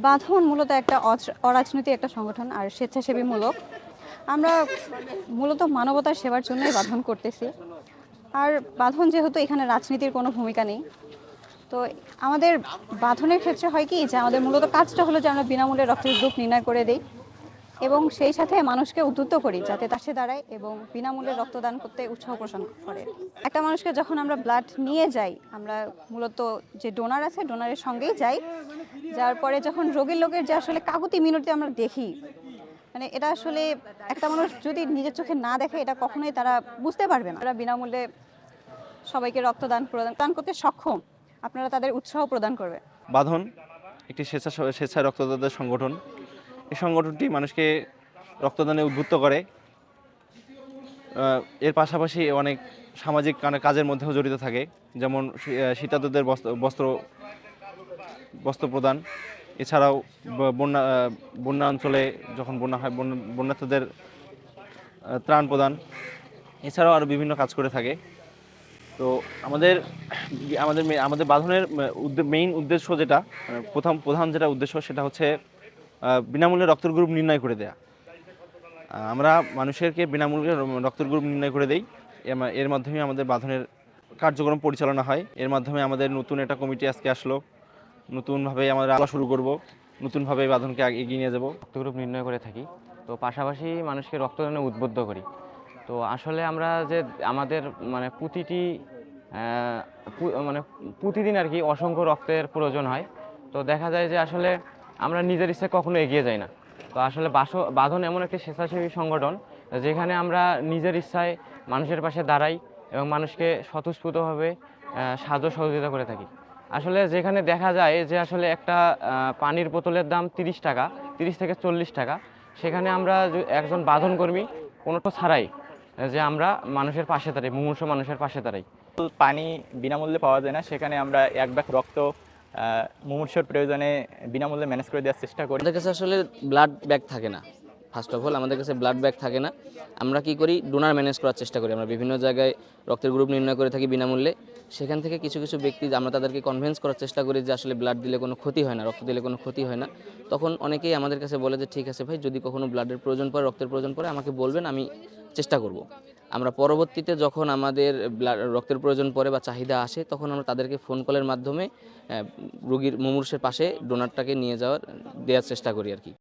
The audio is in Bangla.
বাঁধন মূলত একটা অরাজনৈতিক একটা সংগঠন আর স্বেচ্ছাসেবীমূলক। আমরা মূলত মানবতার সেবার জন্যই বাঁধন করতেছি। আর বাঁধন যেহেতু এখানে রাজনীতির কোনো ভূমিকা নেই, তো আমাদের বাঁধনের ক্ষেত্রে হয় কি যে আমাদের মূলত কাজটা হলো যে আমরা বিনামূল্যে রক্তের গ্রুপ নির্ণয় করে দিই এবং সেই সাথে মানুষকে উদ্বুদ্ধ করি যাতে পাশে দাঁড়ায় এবং বিনামূল্যে রক্তদান করতে উৎসাহ পোষণ করে। একটা মানুষকে যখন আমরা ব্লাড নিয়ে যাই, আমরা মূলত যে ডোনার আছে ডোনারের সঙ্গেই যাই, যার পরে যখন রোগীর লোকের যে আসলে কাকুতি মিনতি আমরা দেখি, মানে এটা আসলে একটা মানুষ যদি নিজের চোখে না দেখে এটা কখনোই তারা বুঝতে পারবে না। তারা বিনামূল্যে সবাইকে রক্তদান প্রদান করতে সক্ষম, আপনারা তাদের উৎসাহ প্রদান করবে। বাঁধন একটি স্বেচ্ছায় রক্তদাতাদের সংগঠন। এই সংগঠনটি মানুষকে রক্তদানে উদ্বুদ্ধ করে। এর পাশাপাশি অনেক সামাজিক কাজের মধ্যেও জড়িত থাকে, যেমন শীতার্তদের বস্ত্র বস্ত্র প্রদান। এছাড়াও বন্যা অঞ্চলে যখন বন্যা হয় বন্যার্তদের ত্রাণ প্রদান। এছাড়াও আরও বিভিন্ন কাজ করে থাকে। তো আমাদের আমাদের আমাদের বাঁধনের মেইন উদ্দেশ্য যেটা, প্রধান যেটা উদ্দেশ্য সেটা হচ্ছে বিনামূল্যে রক্তের গ্রুপ নির্ণয় করে দেয়া। আমরা মানুষেরকে বিনামূল্যে রক্তের গ্রুপ নির্ণয় করে দেই। এর মাধ্যমে আমাদের বাঁধনের কার্যক্রম পরিচালনা হয়। এর মাধ্যমে আমাদের নতুন একটা কমিটি আজকে আসলো। নতুনভাবে আমরা আলো শুরু করব, নতুনভাবে বাঁধনকে এগিয়ে নিয়ে যাব। রক্ত গ্রুপ নির্ণয় করে থাকি, তো পাশাপাশি মানুষকে রক্তদানে উদ্বুদ্ধ করি। তো আসলে আমরা যে আমাদের মানে প্রতিদিন আর কি অসংখ্য রক্তের প্রয়োজন হয়। তো দেখা যায় যে আসলে আমরা নিজের ইচ্ছায় কখনো এগিয়ে যাই না। তো আসলে বাঁধন এমন একটি স্বেচ্ছাসেবী সংগঠন যেখানে আমরা নিজের ইচ্ছায় মানুষের পাশে দাঁড়াই এবং মানুষকে স্বতঃস্ফূর্তভাবে সাহায্য সহযোগিতা করে থাকি। আসলে যেখানে দেখা যায় যে আসলে একটা পানির বোতলের দাম 30 টাকা, 30 থেকে 40 টাকা, সেখানে আমরা একজন বাঁধনকর্মী কোনোটা ছাড়াই যে আমরা মানুষের পাশে দাঁড়াই, মুমূর্ষু মানুষের পাশে দাঁড়াই। পানি বিনামূল্যে পাওয়া যায় না, সেখানে আমরা এক ব্যাগ রক্ত মুমূর্ষুর প্রয়োজনে বিনামূল্যে ম্যানেজ করে দেওয়ার চেষ্টা করি। আমাদের কাছে আসলে ব্লাড ব্যাগ থাকে না। ফার্স্ট অফ অল আমাদের কাছে ব্লাড ব্যাগ থাকে না। আমরা কি করি, ডোনার ম্যানেজ করার চেষ্টা করি। আমরা বিভিন্ন জায়গায় রক্তের গ্রুপ নির্ণয় করে থাকি বিনামূল্যে। সেখান থেকে কিছু কিছু ব্যক্তি আমরা তাদেরকে কনভিন্স করার চেষ্টা করি যে আসলে ব্লাড দিলে কোনো ক্ষতি হয় না, রক্ত দিলে কোনো ক্ষতি হয় না। তখন অনেকেই আমাদের কাছে বলে যে ঠিক আছে ভাই, যদি কখনো ব্লাডের প্রয়োজন পড়ে, রক্তের প্রয়োজন পড়ে আমাকে বলবেন, আমি চেষ্টা করব। আমরা পরবর্তীতে যখন আমাদের রক্তের প্রয়োজন পড়ে বা চাহিদা আসে, তখন আমরা তাদেরকে ফোন কলের মাধ্যমে রোগীর মুমূর্ষের পাশে ডোনারটাকে নিয়ে দেওয়ার চেষ্টা করি আর কি।